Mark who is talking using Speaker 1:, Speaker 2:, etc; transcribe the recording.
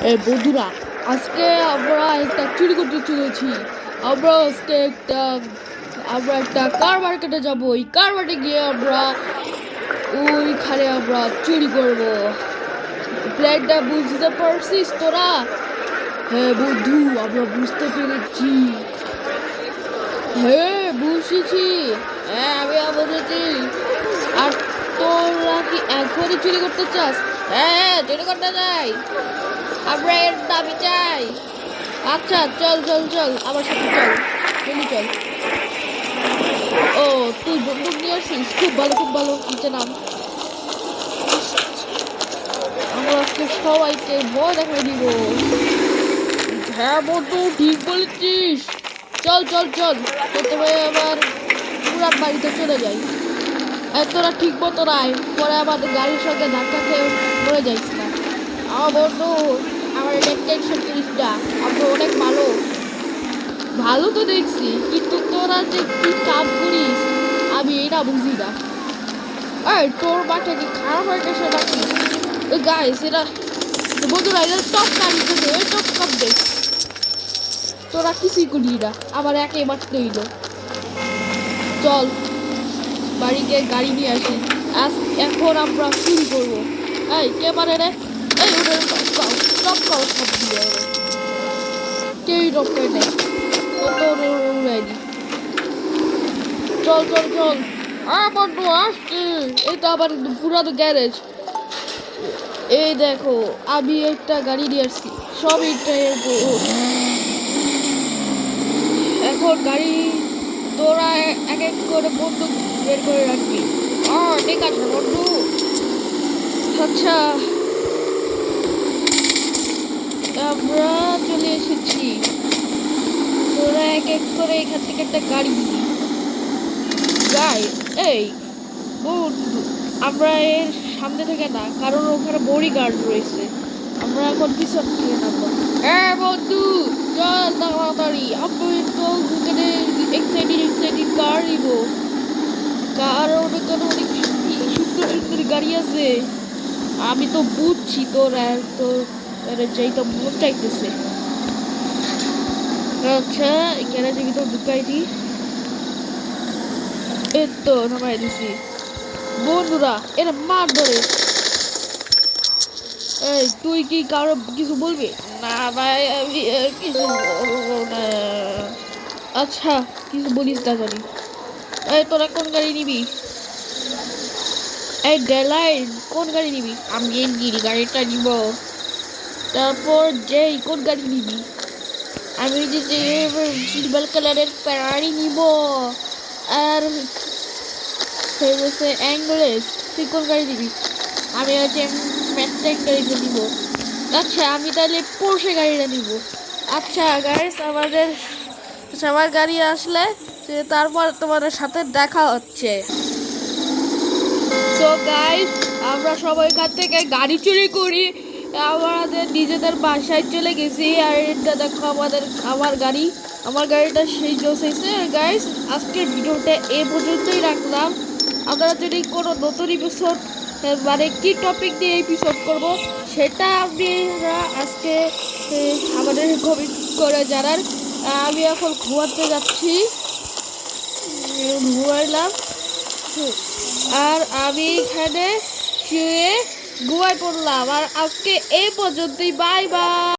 Speaker 1: এই বন্ধুরা, আজকে আমরা একটা চুরি করতে চলেছি। আমরা একটা কার মার্কেটে যাবো। ওই কার মার্কেটে গিয়ে আমরা চুরি করব। প্ল্যানটা বুঝতে পারছিস তোরা? হ্যাঁ বন্ধু, আমরা বুঝতে পেরেছি। হ্যাঁ বুঝেছি। হ্যাঁ আমিও বুঝেছি। আর তোরা কি এখনই চুরি করতে চাস? হ্যাঁ চুরি করতে চাই। আমরা এর দাবি চাই। আচ্ছা চল চল চল, আমার সাথে চল, চলি চল। ও, তুই বন্দুক নিয়ে আসিস? খুব ভালো খুব ভালো, নিচে নাম। আমরা আজকে সবাইকে ভয় দেখাই দিব। হ্যাঁ বন্ধু, ঠিক বলেছিস। চল চল চল, প্রথমে আবার পুরান বাড়িতে চলে যাই। তোরা ঠিক মতো আয়, পরে আমাদের গাড়ির সঙ্গে ধাক্কা খেয়ে মরে যাইস না। আমার বন্ধু, আমার এটা টেনশন করিস না, আমরা অনেক ভালো। ভালো তো দেখছি, কিন্তু তোরা যে কি কাম করিস আমি এটা বুঝি না। এই তোর মাঠে কি খারাপ হয়ে গেছে নাকি? গাইস, এরা বন্ধুরা, এরা টপ কাম দিতেছে, ওই টপ কাম দেখ। তোরা কিছুই করি না, আবার একে মারতে হইল। চল বাড়িতে গাড়ি নিয়ে আসি। এখন আমরা শুরু করবো। এই কে মারে রে? এই ওদের টপ কাউ সব দিয়ে কেউই টপ করে নেই। কত উড়াইনি। চল চল চল, বন্ধু আসছি। এটা আবার পুরানো গ্যারেজ। এই দেখো, আমি একটা গাড়ি নিয়ে আসছি, সব এটাই। এখন গাড়ি তোরা এক এক করে বন্দুক বের করে রাখবি। ঠিক আছে বন্ধু। আচ্ছা, আমরা চলে এসেছি। তোরা এক এক করে এখান থেকে একটা গাড়ি নিবি। গাই, এই বন্ধু, আমরা এর সামনে থেকে না, কারণ ওখানে বডি গার্ড রয়েছে। আমরা এখন পিছন থেকে নামবো। হ্যাঁ বন্ধু, চল তাড়াতাড়ি। আমি তো ওখানে এক্সাইটেড কার নিব। কারণ ওখানে অনেক সুন্দর সুন্দর গাড়ি আছে। আমি তো বুঝছি তোর যাইতে মন চাইতেছে। আচ্ছা, এখানে থেকে তো ঢুকাই দিই। এই তো নামাই দিছি। বন্ধুরা, এরা মার ধরে। এই তুই কি কারো কিছু বলবি? না ভাই, আমি কিছু বলবো না। আচ্ছা, কিছু বলিস না জানি। এই তোরা কোন গাড়ি নিবি? এই ডেলাইন, কোন গাড়ি নিবি? আমি এই নীল গাড়িটা নিব। তারপর যেই কোন গাড়ি নিবি? আমি যে সিলভার কালারের ফেরারি নিব। আর হচ্ছে অ্যাঙ্গুলেস। তুই কোন গাড়ি নিবি? আমি হচ্ছে ম্যাস্টাইন গাড়িটা নিব। আচ্ছা, আমি তাহলে পোর্শে গাড়িটা নিব। আচ্ছা গাইস, আমাদের সবার গাড়ি আসলে তারপর তোমাদের সাথে দেখা হচ্ছে। সো গাইস, আমরা সবাই এখান থেকে গাড়ি চুরি করি আমাদের নিজেদের বাসায় চলে গেছি। আর এটা দেখো আমার গাড়িটা সেই জোস হয়েছে। গাইস, আজকের ভিডিওটা এ পর্যন্তই রাখলাম। আপনারা যদি কোনো নতুন এপিসোড, মানে কি টপিক দিয়ে এপিসোড করব, সেটা আপনারা আজকে আমাদের কমেন্ট করে জানান। আমি এখন ঘুমাতে যাচ্ছি, ঘুমাইলাম। আর আমি এখানে শুয়ে ঘুমাই পড়লাম। আর আজকে এই পর্যন্তই, বাই বাই।